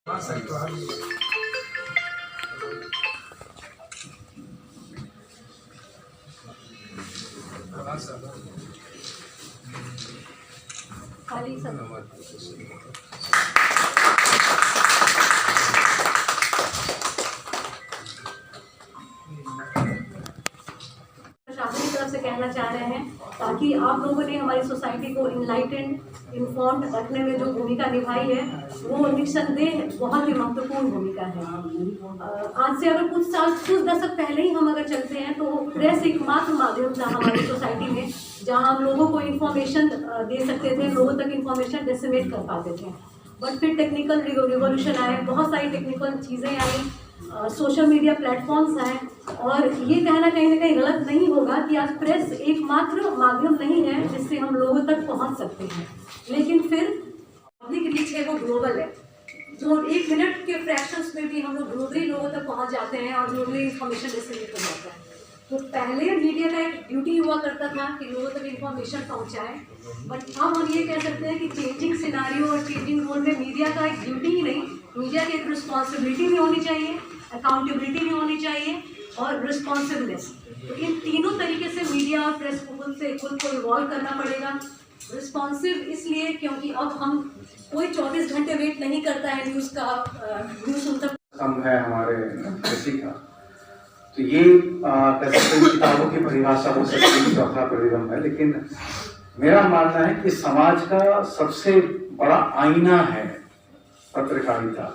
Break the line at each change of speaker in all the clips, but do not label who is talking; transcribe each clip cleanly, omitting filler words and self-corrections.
हाँ सही तो है।
खाली सब प्रशासन की तरफ से कहना चाह रहे हैं ताकि आप लोगों ने हमारी सोसाइटी को इनलाइटेंड इन्फॉर्म्ड रखने में जो भूमिका निभाई है वो निस्संदेह बहुत ही महत्वपूर्ण भूमिका है। आज से अगर कुछ दशक पहले ही हम अगर चलते हैं तो प्रेस एकमात्र माध्यम था हमारी सोसाइटी में जहां हम लोगों को इन्फॉर्मेशन दे सकते थे, लोगों तक इन्फॉर्मेशन डिसमिनेट कर पाते थे। बट फिर टेक्निकल रिवोल्यूशन आए, बहुत सारी टेक्निकल चीज़ें आई, सोशल मीडिया प्लेटफॉर्म्स हैं और ये कहना कहीं ना कहीं गलत नहीं होगा कि आज प्रेस एकमात्र माध्यम नहीं है जिससे हम लोगों तक पहुंच सकते हैं, लेकिन फिर पब्लिक रीच है वो ग्लोबल है। जो 1 मिनट के फ्रैक्शंस में भी हम लोग ग्लोबली लोगों तक पहुंच जाते हैं और ग्लोबली इंफॉर्मेशन डिस्ट्रीब्यूट हो जाता है। तो पहले मीडिया का एक ड्यूटी हुआ करता था कि लोगों तक इन्फॉर्मेशन पहुंचाए, बट अब हम ये कह सकते हैं कि चेंजिंग सिनारियो और चेंजिंग रोल में मीडिया का एक ड्यूटी ही नहीं, मीडिया की एक रिस्पॉन्सिबिलिटी भी होनी चाहिए, अकाउंटेबिलिटी भी होनी चाहिए और रिस्पॉन्सिबनेस। तो इन तीनों तरीके से मीडिया और प्रेस को खुद को इवॉल्व करना पड़ेगा। रिस्पॉन्सिव इसलिए क्योंकि अब हम कोई 24 घंटे वेट नहीं करता है न्यूज़ सुनता
कम है हमारे कृषि का। तो ये कह सकते हैं किताबों की परिभाषा हो सकती है, चौथा परिगम है, लेकिन मेरा मानना है कि समाज का सबसे बड़ा आईना है पत्रकारिता।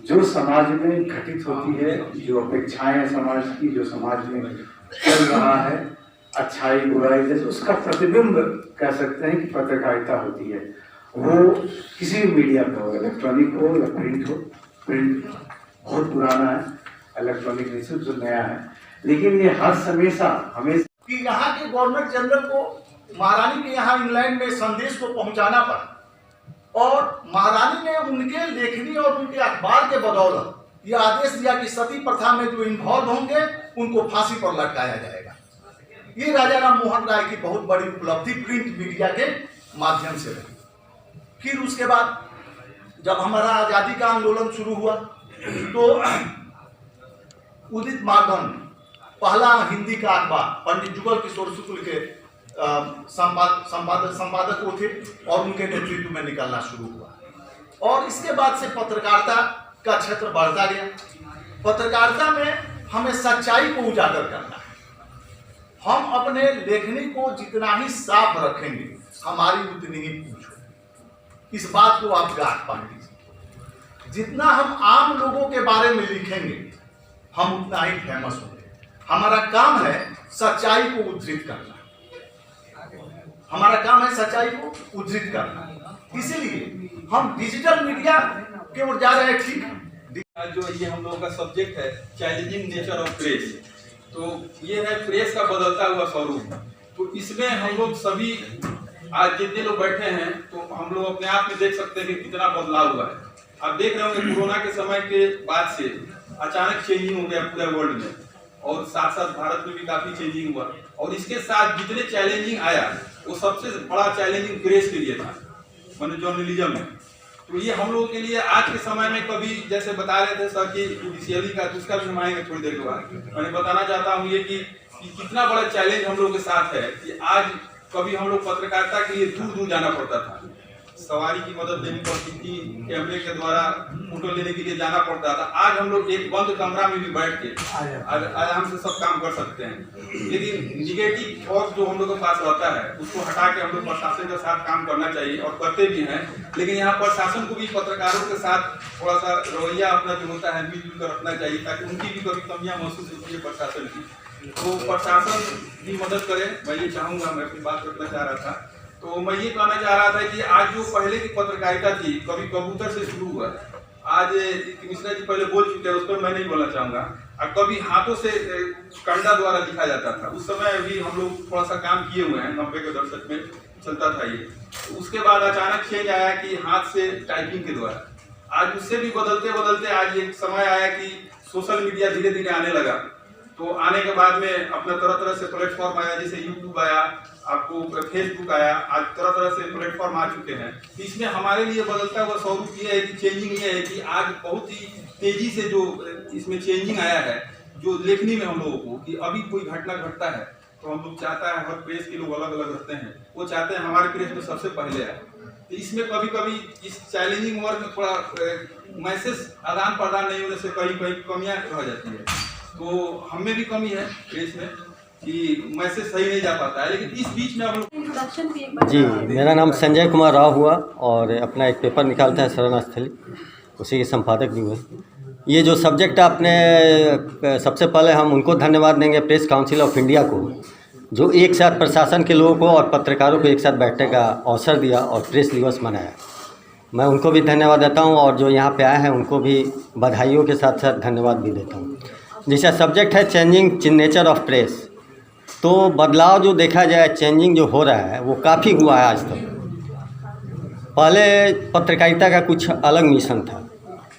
जो समाज में घटित होती है, जो अपेक्षाएं समाज की, जो समाज में चल रहा है, अच्छाई बुराई, जैसे उसका प्रतिबिंब कह सकते हैं कि पत्रकारिता होती है। वो किसी भी मीडिया पे हो, इलेक्ट्रॉनिक हो या प्रिंट हो। प्रिंट बहुत पुराना है, इलेक्ट्रॉनिक रिसोर्स जो नया है, लेकिन ये हर हमेशा
कि यहाँ के गवर्नर जनरल को महारानी के यहाँ इंग्लैंड में संदेश को पहुंचाना पड़ा और महारानी ने उनके लेखनी और उनके अखबार के बदौलत यह आदेश दिया कि सती प्रथा में जो इन्वॉल्व होंगे उनको फांसी पर लटकाया जाएगा। ये राजा राम मोहन राय की बहुत बड़ी उपलब्धि प्रिंट मीडिया के माध्यम से रही। फिर उसके बाद जब हमारा आजादी का आंदोलन शुरू हुआ तो उदित मार्गन पहला हिंदी का अखबार पंडित जुगल किशोर शुक्ल के संपादक वो थे और उनके नेतृत्व में निकलना शुरू हुआ और इसके बाद से पत्रकारिता का क्षेत्र बढ़ता गया। पत्रकारिता में हमें सच्चाई को उजागर करना है। हम अपने लेखनी को जितना ही साफ रखेंगे हमारी उतनी ही पूछ होगी। इस बात को आप गांठ बांध लीजिए। जितना हम आम लोगों के बारे में लिखेंगे हम उतना ही फेमस होंगे। हमारा काम है सच्चाई को उद्धृत करना। हमारा काम है सच्चाई को उद्धृत करना। इसीलिए हम डिजिटल मीडिया की ओर जा रहे हैं। ठीक है,
जो ये हम लोगों का सब्जेक्ट है चैलेंजिंग नेचर ऑफ प्रेस, तो ये है प्रेस का बदलता हुआ स्वरूप। तो इसमें हम लोग सभी आज जितने लोग बैठे हैं तो हम लोग अपने आप में देख सकते हैं कि कितना बदलाव हुआ है। आप देख रहे होंगे कोरोना के समय के बाद से अचानक चेंजिंग हो गया पूरे वर्ल्ड में और साथ साथ भारत में भी काफी चेंजिंग हुआ और इसके साथ जितने चैलेंजिंग आया वो सबसे बड़ा चैलेंजिंग प्रेस के लिए था, मतलब जर्नलिज्म में। तो ये हम लोगों के लिए आज के समय में कभी जैसे बता रहे थे सर कि जुडिशियरी का, तो उसका भी हम आएंगे थोड़ी देर के बाद। मैं बताना चाहता हूँ ये कि कितना बड़ा चैलेंज हम लोग के साथ है कि आज कभी हम लोग पत्रकारिता के लिए दूर दूर जाना पड़ता था, सवारी की मदद लेनी पड़ती थी, कैमरे के द्वारा फोटो लेने के लिए जाना पड़ता था। आज हम लोग एक बंद कमरा में भी बैठ के आराम से सब काम कर सकते हैं। लेकिन निगेटिव थॉट जो हम लोग के पास रहता है उसको हटा के हम लोग प्रशासन के साथ काम करना चाहिए और करते भी हैं। लेकिन यहाँ प्रशासन को भी पत्रकारों के साथ थोड़ा सा रवैया अपना जो होता है मिलजुल कर रखना चाहिए ताकि उनकी भी कभी कमियाँ महसूस होती है प्रशासन की, तो प्रशासन भी मदद करे। मैं ये चाहूँगा, मैं अपनी बात रखना चाह रहा था। तो मैं ये कहना चाह रहा था कि आज जो पहले की पत्रकारिता थी कभी कबूतर से शुरू हुआ, आज मिश्रा जी पहले बोल चुके हैं, उस पर मैं नहीं बोलना चाहूँगा। और कभी हाथों से कंडा द्वारा लिखा जाता था, उस समय भी हम लोग थोड़ा सा काम किए हुए हैं, 90 के दशक में चलता था ये। तो उसके बाद अचानक चेंज आया कि हाथ से टाइपिंग के द्वारा। आज उससे भी बदलते बदलते आज एक समय आया कि सोशल मीडिया धीरे धीरे आने लगा तो आने के बाद में अपना तरह तरह से प्लेटफॉर्म आया, जैसे यूट्यूब आया, आपको फेसबुक आया, आज तरह तरह से प्लेटफॉर्म आ चुके हैं। तो इसमें हमारे लिए बदलता हुआ स्वरूप ये है कि चेंजिंग ये है कि आज बहुत ही तेजी से जो इसमें चेंजिंग आया है, जो लेखनी में हम लोगों को कि अभी कोई घटना घटता है तो हम लोग चाहता है, हर प्रेस के लोग अलग अलग रहते हैं, वो चाहते हैं हमारे प्रेस में सबसे पहले आए। तो इसमें कभी कभी इस चैलेंजिंग वर्क में थोड़ा मैसेज आदान प्रदान नहीं होने से कहीं कहीं कमियां रह जाती है। तो हमें भी कमी है प्रेस में कि मैसेज सही नहीं जा पाता है, लेकिन इस बीच में हम लोग
इंट्रोडक्शन भी एक बार
जी, मेरा नाम संजय कुमार राव हुआ और अपना एक पेपर निकालता है शरण स्थली, उसी के संपादक भी हुए। ये जो सब्जेक्ट आपने, सबसे पहले हम उनको धन्यवाद देंगे प्रेस काउंसिल ऑफ इंडिया को, जो एक साथ प्रशासन के लोगों को और पत्रकारों को एक साथ बैठने का अवसर दिया और प्रेस दिवस मनाया। मैं उनको भी धन्यवाद देता हूँ और जो यहाँ पे आए हैं उनको भी बधाइयों के साथ साथ धन्यवाद भी देता हूँ। जैसा सब्जेक्ट है चेंजिंग नेचर ऑफ प्रेस, तो बदलाव जो देखा जाए, चेंजिंग जो हो रहा है वो काफ़ी हुआ है आज तक। पहले पत्रकारिता का कुछ अलग मिशन था,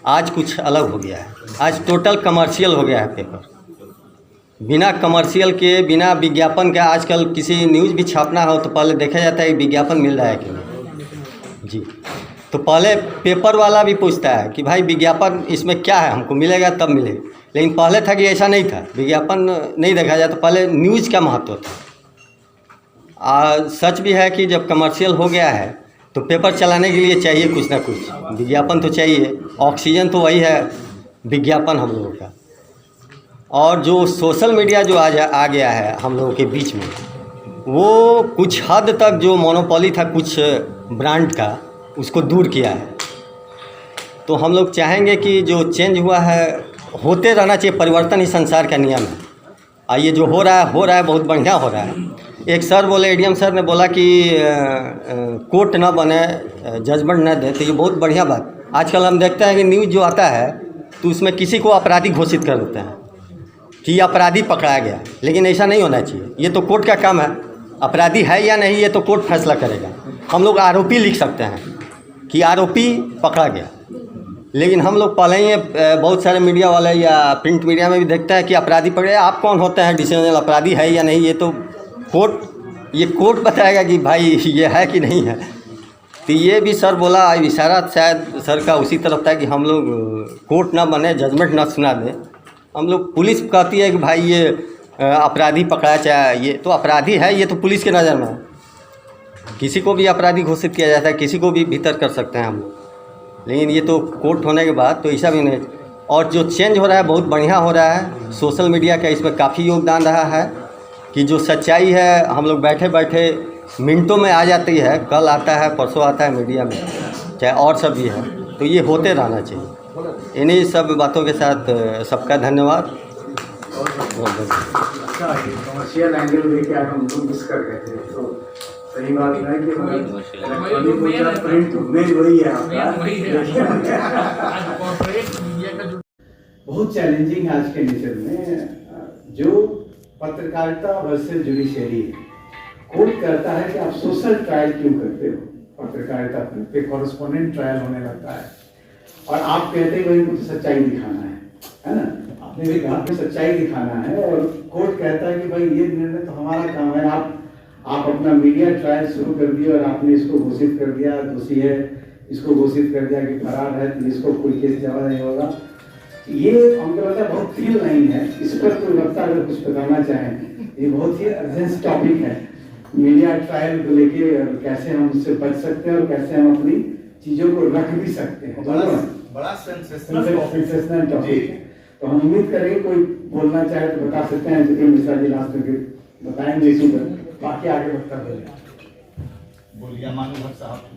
आज कुछ अलग हो गया है। आज टोटल कमर्शियल हो गया है पेपर, बिना कमर्शियल के, बिना विज्ञापन के। आजकल किसी न्यूज़ भी छापना हो तो पहले देखा जाता है कि विज्ञापन मिल रहा है कि नहीं। जी, तो पहले पेपर वाला भी पूछता है कि भाई विज्ञापन इसमें क्या है, हमको मिलेगा तब मिलेगा। लेकिन पहले था कि ऐसा नहीं था, विज्ञापन नहीं देखा जाता, पहले न्यूज़ का महत्व था। सच भी है कि जब कमर्शियल हो गया है तो पेपर चलाने के लिए चाहिए कुछ ना कुछ, विज्ञापन तो चाहिए। ऑक्सीजन तो वही है विज्ञापन हम लोगों का। और जो सोशल मीडिया जो आ गया है हम लोगों के बीच में, वो कुछ हद तक जो मोनोपोली था कुछ ब्रांड का, उसको दूर किया है। तो हम लोग चाहेंगे कि जो चेंज हुआ है होते रहना चाहिए, परिवर्तन ही संसार का नियम है। और ये जो हो रहा है बहुत बढ़िया हो रहा है। एक सर बोले, एडीएम सर ने बोला कि कोर्ट ना बने, जजमेंट ना दे, तो ये बहुत बढ़िया बात। आजकल हम देखते हैं कि न्यूज़ जो आता है तो उसमें किसी को अपराधी घोषित कर देते हैं कि अपराधी पकड़ा गया, लेकिन ऐसा नहीं होना चाहिए। ये तो कोर्ट का काम है, अपराधी है या नहीं ये तो कोर्ट फैसला करेगा। हम लोग आरोपी लिख सकते हैं कि आरोपी पकड़ा गया, लेकिन हम लोग पहले ही बहुत सारे मीडिया वाले या प्रिंट मीडिया में भी देखता है कि अपराधी पकड़े। आप कौन होते हैं डिसीजन अपराधी है या नहीं? ये तो कोर्ट बताएगा कि भाई ये है कि नहीं है। तो ये भी सर बोला, इशारा शायद सर का उसी तरफ था कि हम लोग कोर्ट ना बने, जजमेंट ना सुना दें। हम लोग, पुलिस कहती है कि भाई ये अपराधी पकड़ा, चाहे ये तो अपराधी है, ये तो पुलिस के नज़र में है। किसी को भी अपराधी घोषित किया जाता है, किसी को भी भीतर कर सकते हैं हम लोग, लेकिन ये तो कोर्ट होने के बाद तो ऐसा भी नहीं। और जो चेंज हो रहा है बहुत बढ़िया हो रहा है। सोशल मीडिया का इसमें काफ़ी योगदान रहा है कि जो सच्चाई है हम लोग बैठे बैठे मिनटों में आ जाती है, कल आता है, परसों आता है मीडिया में, चाहे और सब भी है। तो ये होते रहना चाहिए। इन्हीं सब बातों के साथ सबका धन्यवाद।
अच्छा, कमर्शियल एंगल लेके आज हम लोग मिस कर गए थे, तो सही बात है कि प्रिंट मेन वही है आपका। बहुत चैलेंजिंग है आज के नेचर में जो पत्रकारिता वर्सेस जुडिशरी है। कोर्ट कहता है कि आप सोशल ट्रायल क्यों करते हो, पत्रकारिता पे कॉरेस्पोंडेंट ट्रायल होने लगता है, और आप कहते हो इनको सच्चाई दिखाना है ना? आपने भी कहा कि सच्चाई दिखाना है, और कोर्ट कहता है कि भाई ये निर्णय तो हमारा काम है। आप अपना मीडिया ट्रायल शुरू कर दिया और आपने इसको घोषित कर दिया दोषी है, इसको घोषित कर दिया कि फरार है, तो इसको कोई केस जमा नहीं होगा। ये हमको लगता है बहुत थिन लाइन है। इस पर कोई वक्ता अगर कुछ बताना चाहें, ये बहुत ही अर्जेंट टॉपिक है, मीडिया ट्रायल को लेके, कैसे हम उससे बच सकते हैं और कैसे हम अपनी चीजों को रख भी सकते हैं।
बड़ा सेंसेशनल
टॉपिक है। तो हम उम्मीद करेंगे कोई बोलना चाहे तो बता सकते हैं, जितेंद्र मिश्रा जी लास्ट में बताएंगे इसी पर, बाकी आगे वक्ता बोलिए।
मानव साहब।